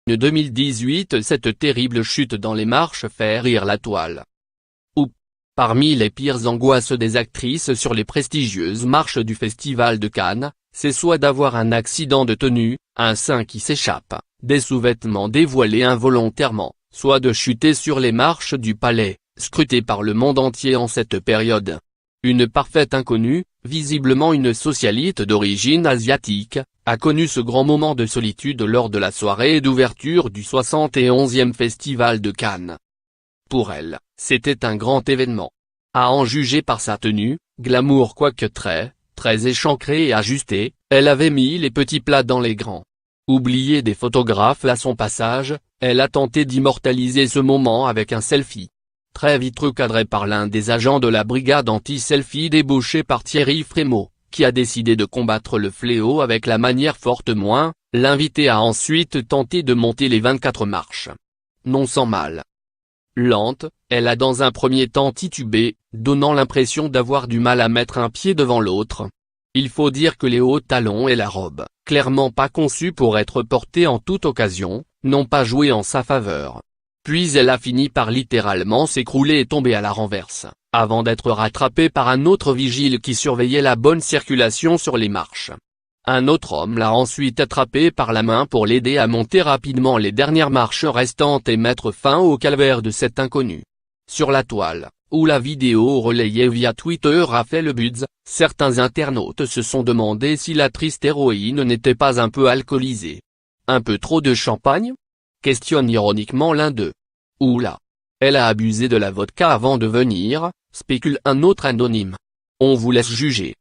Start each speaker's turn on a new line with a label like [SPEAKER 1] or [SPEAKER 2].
[SPEAKER 1] 2018. Cette terrible chute dans les marches fait rire la toile. Parmi les pires angoisses des actrices sur les prestigieuses marches du Festival de Cannes, c'est soit d'avoir un accident de tenue, un sein qui s'échappe, des sous-vêtements dévoilés involontairement, soit de chuter sur les marches du palais, scrutées par le monde entier en cette période. Une parfaite inconnue, visiblement une socialite d'origine asiatique, a connu ce grand moment de solitude lors de la soirée d'ouverture du 71e Festival de Cannes. Pour elle, c'était un grand événement. À en juger par sa tenue, glamour quoique très échancrée et ajustée, elle avait mis les petits plats dans les grands. Oubliée des photographes à son passage, elle a tenté d'immortaliser ce moment avec un selfie. Très vite recadré par l'un des agents de la brigade anti-selfie débauché par Thierry Frémaux, qui a décidé de combattre le fléau avec la manière forte. L'invité a ensuite tenté de monter les 24 marches. Non sans mal. Lente, elle a dans un premier temps titubé, donnant l'impression d'avoir du mal à mettre un pied devant l'autre. Il faut dire que les hauts talons et la robe, clairement pas conçus pour être portés en toute occasion, n'ont pas joué en sa faveur. Puis elle a fini par littéralement s'écrouler et tomber à la renverse, avant d'être rattrapée par un autre vigile qui surveillait la bonne circulation sur les marches. Un autre homme l'a ensuite attrapée par la main pour l'aider à monter rapidement les dernières marches restantes et mettre fin au calvaire de cet inconnu. Sur la toile, où la vidéo relayée via Twitter a fait le buzz, certains internautes se sont demandé si la triste héroïne n'était pas un peu alcoolisée. Un peu trop de champagne ? Questionne ironiquement l'un d'eux. Oula. Elle a abusé de la vodka avant de venir, spécule un autre anonyme. On vous laisse juger.